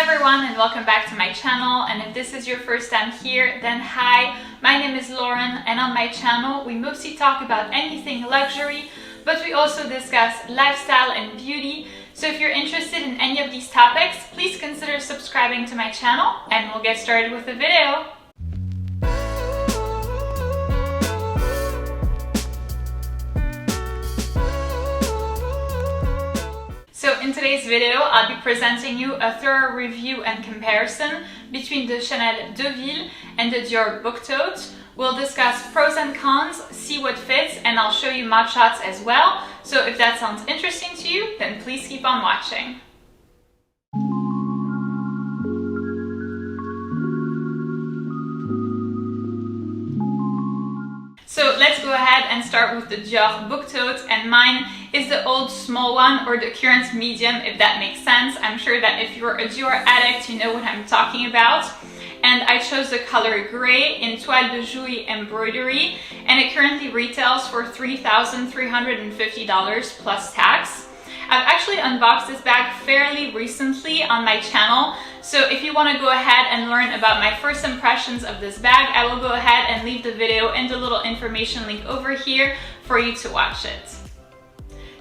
everyone and welcome back to my channel, and if this is your first time here, then hi, my name is Lauren, and on my channel we mostly talk about anything luxury, but we also discuss lifestyle and beauty. So if you're interested in any of these topics, please consider subscribing to my channel and we'll get started with the video. So in today's video, I'll be presenting you a thorough review and comparison between the Chanel Deauville and the Dior Book Tote. We'll discuss pros and cons, see what fits, and I'll show you Modshots as well. So if that sounds interesting to you, then please keep on watching. So let's go ahead and start with the Dior Book Tote, and mine is the old small one, or the current medium, if that makes sense. I'm sure that if you're a Dior addict, you know what I'm talking about. And I chose the color gray in toile de Jouy embroidery, and it currently retails for $3,350 plus tax. I've actually unboxed this bag fairly recently on my channel, so if you want to go ahead and learn about my first impressions of this bag, I will go ahead and leave the video and the little information link over here for you to watch it.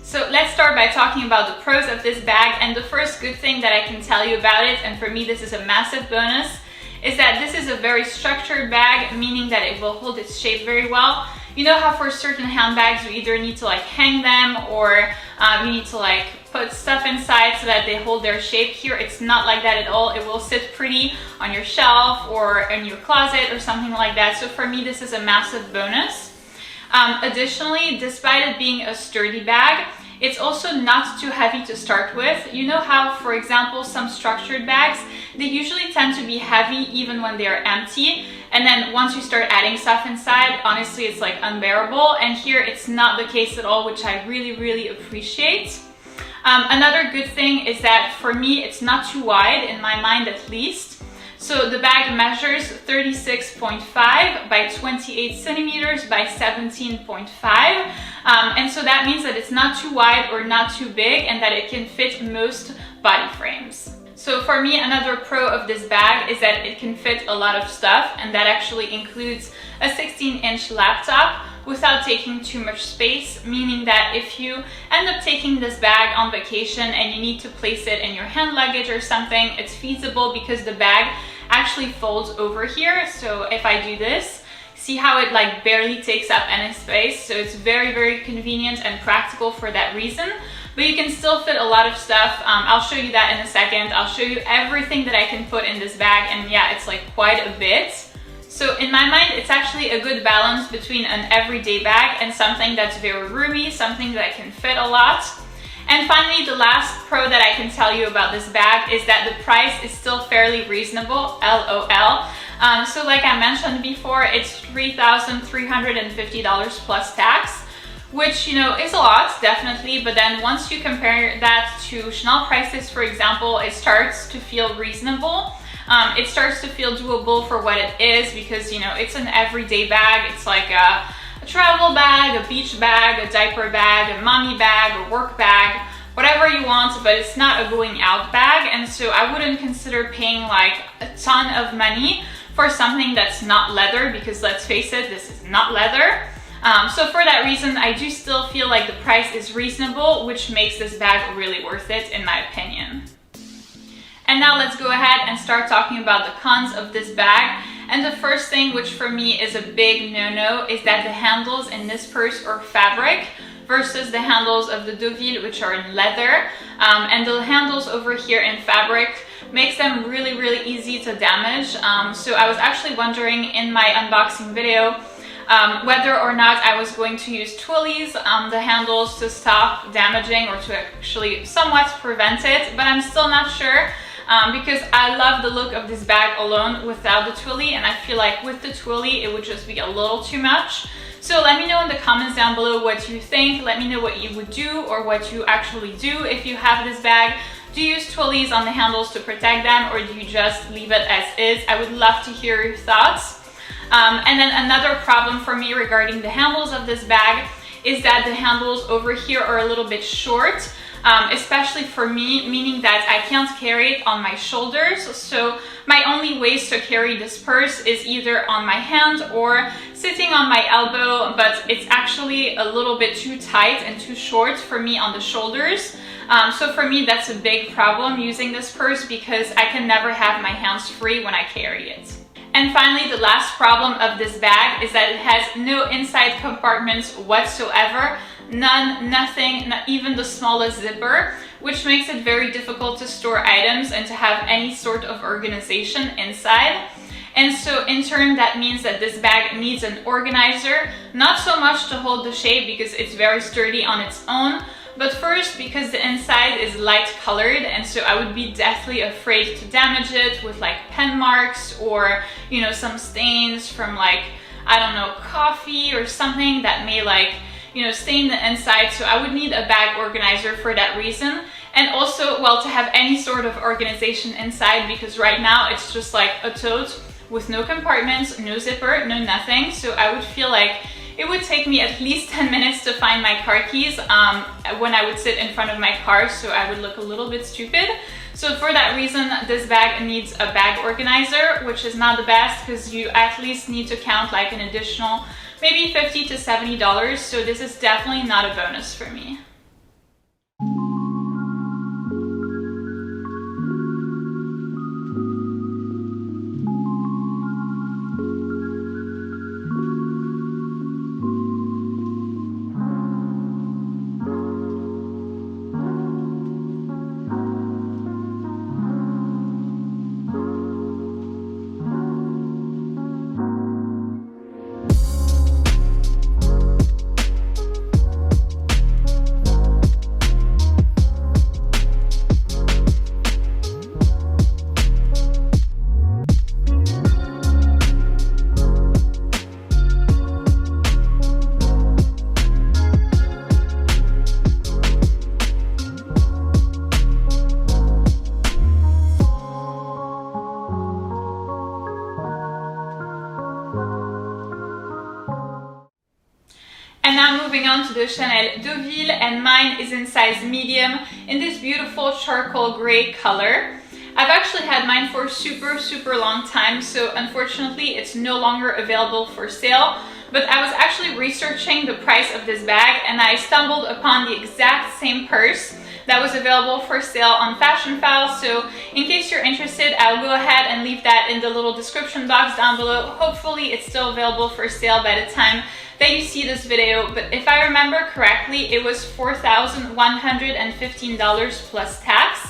So let's start by talking about the pros of this bag, and the first good thing that I can tell you about it, and for me this is a massive bonus, is that this is a very structured bag, meaning that it will hold its shape very well. You know how for certain handbags you either need to like hang them or you need to like put stuff inside so that they hold their shape. Here it's not like that at all. It will sit pretty on your shelf or in your closet or something like that. So for me this is a massive bonus. Additionally, despite it being a sturdy bag, it's also not too heavy to start with. You know how, for example, some structured bags, they usually tend to be heavy even when they are empty. And then once you start adding stuff inside, honestly, it's like unbearable. And here it's not the case at all, which I really appreciate. Another good thing is that for me, it's not too wide, in my mind at least. So the bag measures 36.5 by 28 centimeters by 17.5. And so that means that it's not too wide or not too big, and that it can fit most body frames. So for me, another pro of this bag is that it can fit a lot of stuff, and that actually includes a 16-inch laptop without taking too much space, meaning that if you end up taking this bag on vacation and you need to place it in your hand luggage or something, it's feasible because the bag actually folds over here. So if I do this, see how it like barely takes up any space, so it's very convenient and practical for that reason. But you can still fit a lot of stuff. I'll show you that in a second. I'll show you everything that I can put in this bag, and yeah, it's like quite a bit. So in my mind, it's actually a good balance between an everyday bag and something that's very roomy, something that can fit a lot. And finally, the last pro that I can tell you about this bag is that the price is still fairly reasonable, LOL. So like I mentioned before, it's $3,350 plus tax, which, you know, is a lot, definitely. But then once you compare that to Chanel prices, for example, it starts to feel reasonable. It starts to feel doable for what it is, because, you know, it's an everyday bag. It's like a travel bag, a beach bag, a diaper bag, a mommy bag, a work bag, whatever you want, but it's not a going out bag. And so I wouldn't consider paying like a ton of money for something that's not leather, because let's face it, this is not leather. So for that reason, I do still feel like the price is reasonable, which makes this bag really worth it, in my opinion. And now let's go ahead and start talking about the cons of this bag. And the first thing, which for me is a big no-no, is that the handles in this purse are fabric versus the handles of the Deauville, which are in leather. And the handles over here in fabric makes them really easy to damage. So I was actually wondering in my unboxing video whether or not I was going to use twillies on the handles to stop damaging, or to actually somewhat prevent it, but I'm still not sure. Because I love the look of this bag alone without the twilly, and I feel like with the twilly it would just be a little too much. So let me know in the comments down below what you think. Let me know what you would do, or what you actually do if you have this bag. Do you use twillies on the handles to protect them, or do you just leave it as is? I would love to hear your thoughts. And then another problem for me regarding the handles of this bag is that the handles over here are a little bit short. especially for me, meaning that I can't carry it on my shoulders. So my only ways to carry this purse is either on my hand or sitting on my elbow, but it's actually a little bit too tight and too short for me on the shoulders. So for me, that's a big problem using this purse because I can never have my hands free when I carry it. And finally, the last problem of this bag is that it has no inside compartments whatsoever. None, nothing, not even the smallest zipper, which makes it very difficult to store items and to have any sort of organization inside. And so in turn, that means that this bag needs an organizer, not so much to hold the shape because it's very sturdy on its own, but first because the inside is light colored, and so I would be deathly afraid to damage it with like pen marks or, you know, some stains from like, I don't know, coffee or something that may like, you know, stain the inside. So I would need a bag organizer for that reason. And also, well, to have any sort of organization inside, because right now it's just like a tote with no compartments, no zipper, no nothing. So I would feel like it would take me at least 10 minutes to find my car keys when I would sit in front of my car, so I would look a little bit stupid. So for that reason, this bag needs a bag organizer, which is not the best because you at least need to count like an additional maybe $50 to $70. So this is definitely not a bonus for me. And now moving on to the Chanel Deauville, and mine is in size medium in this beautiful charcoal gray color. I've actually had mine for a super long time, so unfortunately it's no longer available for sale. But I was actually researching the price of this bag and I stumbled upon the exact same purse that was available for sale on Fashionphile. So in case you're interested, I'll go ahead and leave that in the little description box down below. Hopefully it's still available for sale by the time that you see this video, but if I remember correctly, it was $4,115 plus tax,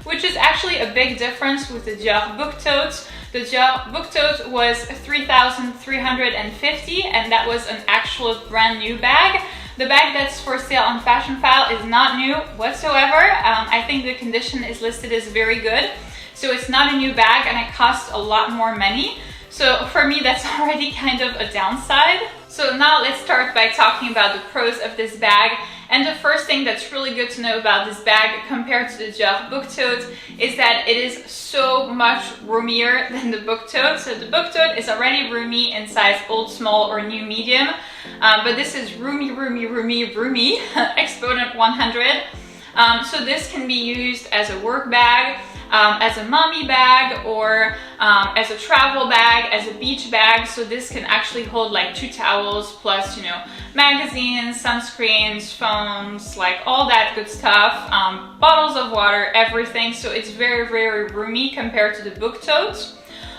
which is actually a big difference with the Dior Book Tote. The Dior Book Tote was $3,350, and that was an actual brand new bag. The bag that's for sale on Fashionphile is not new whatsoever. I think the condition is listed as very good, so it's not a new bag and it costs a lot more money. So for me, that's already kind of a downside. So now let's start by talking about the pros of this bag. And the first thing that's really good to know about this bag compared to the Dior Book Tote is that it is so much roomier than the Book Tote. So the Book Tote is already roomy in size old, small, or new medium. But this is roomy, exponent 100. So this can be used as a work bag, as a mommy bag, or as a travel bag, as a beach bag. So this can actually hold like 2 towels plus, you know, magazines, sunscreens, phones, like all that good stuff, bottles of water, everything. So it's very roomy compared to the Book Tote.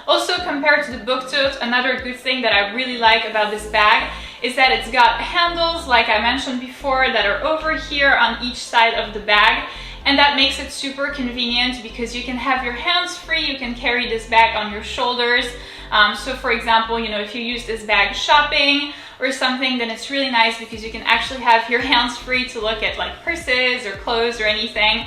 Also, compared to the Book Tote, another good thing that I really like about this bag is that it's got handles, like I mentioned before, that are over here on each side of the bag. And that makes it super convenient because you can have your hands free, you can carry this bag on your shoulders. So for example, you know, if you use this bag shopping or something, then it's really nice because you can actually have your hands free to look at like purses or clothes or anything.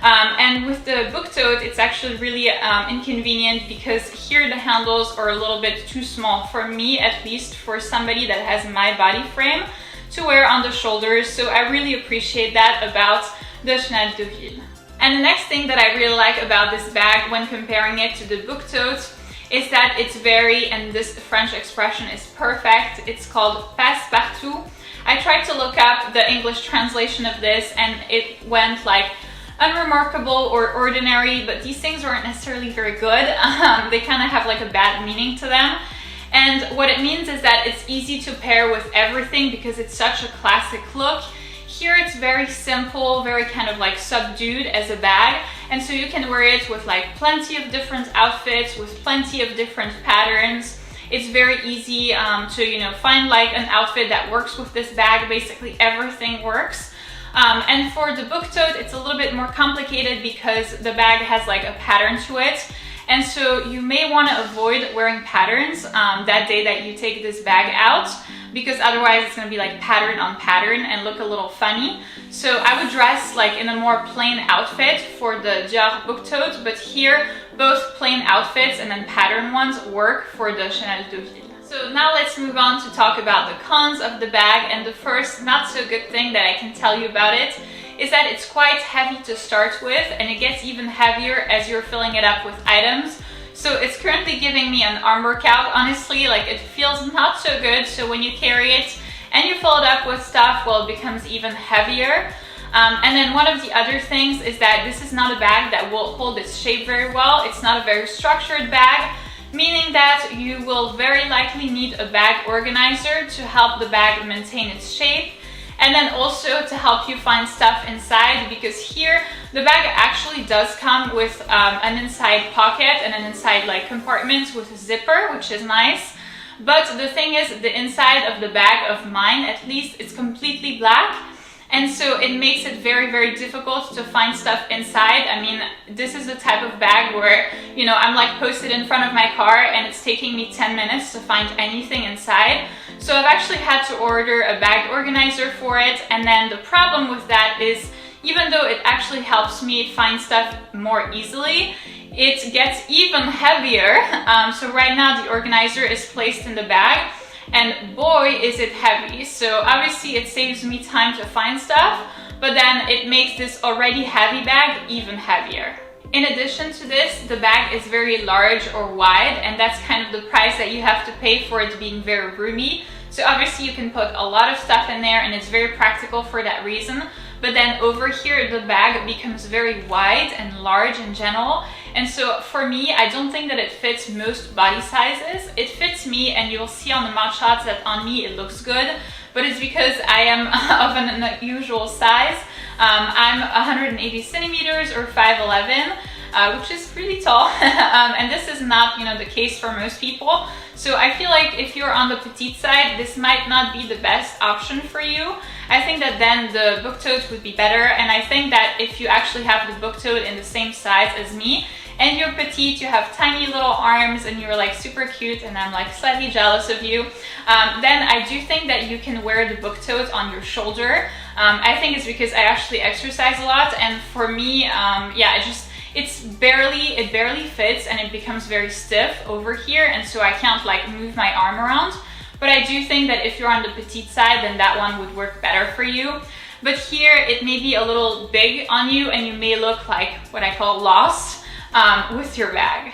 And with the Book Tote, it's actually really inconvenient because here the handles are a little bit too small for me, at least for somebody that has my body frame to wear on the shoulders. So I really appreciate that about the Chanel Deauville. And the next thing that I really like about this bag when comparing it to the Book Tote is that it's very, and this French expression is perfect, it's called passe-partout. I tried to look up the English translation of this and it went like unremarkable or ordinary, but these things aren't necessarily very good. They kind of have like a bad meaning to them. And what it means is that it's easy to pair with everything because it's such a classic look. Here it's very simple, very kind of like subdued as a bag. And so you can wear it with like plenty of different outfits, with plenty of different patterns. It's very easy to, you know, find like an outfit that works with this bag. Basically everything works. And for the book tote, it's a little bit more complicated because the bag has like a pattern to it. And so you may want to avoid wearing patterns that day that you take this bag out, because otherwise it's going to be like pattern on pattern and look a little funny. So I would dress like in a more plain outfit for the Dior Book Tote, but here both plain outfits and then pattern ones work for the Chanel Deauville. So now let's move on to talk about the cons of the bag, and the first not so good thing that I can tell you about it is that it's quite heavy to start with, and it gets even heavier as you're filling it up with items. So it's currently giving me an arm workout, honestly. Like, it feels not so good. So when you carry it and you fill it up with stuff, well, it becomes even heavier. And then one of the other things is that this is not a bag that will hold its shape very well. It's not a very structured bag, meaning that you will very likely need a bag organizer to help the bag maintain its shape. And then also to help you find stuff inside, because here the bag actually does come with an inside pocket and an inside like compartment with a zipper, which is nice. But the thing is, the inside of the bag of mine, at least, it's completely black. And so it makes it very, very difficult to find stuff inside. I mean, this is the type of bag where, you know, I'm like posted in front of my car and it's taking me 10 minutes to find anything inside. So I've actually had to order a bag organizer for it. And then the problem with that is, even though it actually helps me find stuff more easily, it gets even heavier. So right now the organizer is placed in the bag, and boy is it heavy. So obviously it saves me time to find stuff, but then it makes this already heavy bag even heavier. In addition to this, the bag is very large or wide, and that's kind of the price that you have to pay for it being very roomy. So obviously you can put a lot of stuff in there, and it's very practical for that reason. But then over here, the bag becomes very wide and large in general. And so for me, I don't think that it fits most body sizes. It fits me, and you'll see on the Modshots that on me it looks good, but it's because I am of an unusual size. I'm 180 centimeters or 5'11", which is pretty tall. And this is not, you know, the case for most people. So I feel like if you're on the petite side, this might not be the best option for you. I think that then the book tote would be better. And I think that if you actually have the book tote in the same size as me, and you're petite, you have tiny little arms, and you're like super cute, and I'm like slightly jealous of you, then I do think that you can wear the book tote on your shoulder. I think it's because I actually exercise a lot, and for me, yeah, it barely fits, and it becomes very stiff over here, and so I can't like move my arm around. But I do think that if you're on the petite side, then that one would work better for you. But here it may be a little big on you, and you may look like what I call lost with your bag.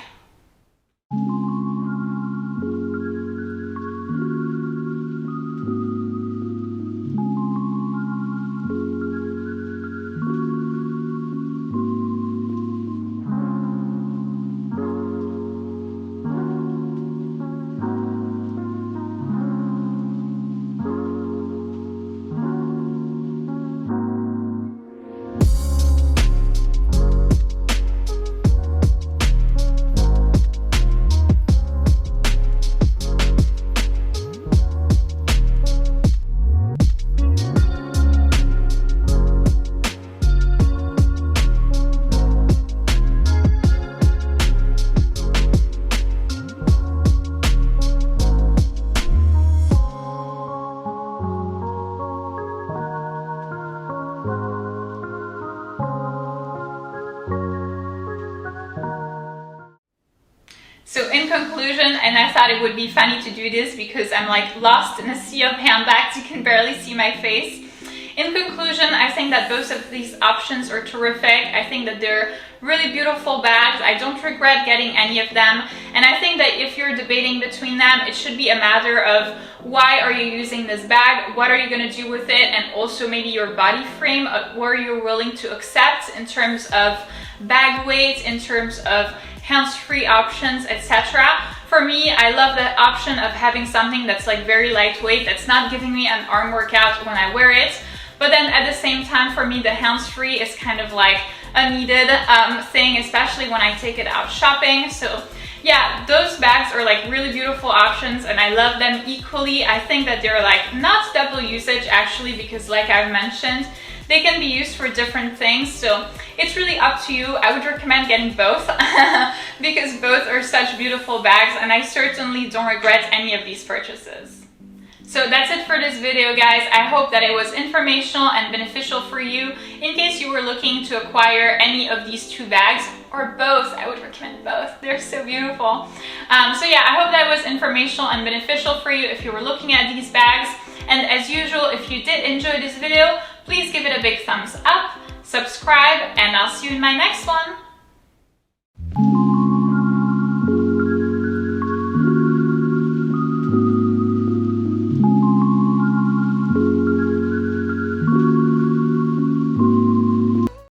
So in conclusion, and I thought it would be funny to do this because I'm like lost in a sea of handbags, you can barely see my face. In conclusion, I think that both of these options are terrific. I think that they're really beautiful bags. I don't regret getting any of them. And I think that if you're debating between them, it should be a matter of why are you using this bag, what are you going to do with it, and also maybe your body frame, what are you willing to accept in terms of bag weight, in terms of hands-free options, etc. For me, I love the option of having something that's like very lightweight, that's not giving me an arm workout when I wear it. But then at the same time, for me, the hands-free is kind of like a needed thing, especially when I take it out shopping. So yeah, those bags are like really beautiful options and I love them equally. I think that they're like not double usage actually, because like I've mentioned, they can be used for different things. So it's really up to you. I would recommend getting both because both are such beautiful bags and I certainly don't regret any of these purchases. So that's it for this video, guys. I hope that it was informational and beneficial for you in case you were looking to acquire any of these two bags or both. I would recommend both. They're so beautiful. So yeah, I hope that was informational and beneficial for you if you were looking at these bags. And as usual, if you did enjoy this video, please give it a big thumbs up, subscribe, and I'll see you in my next one.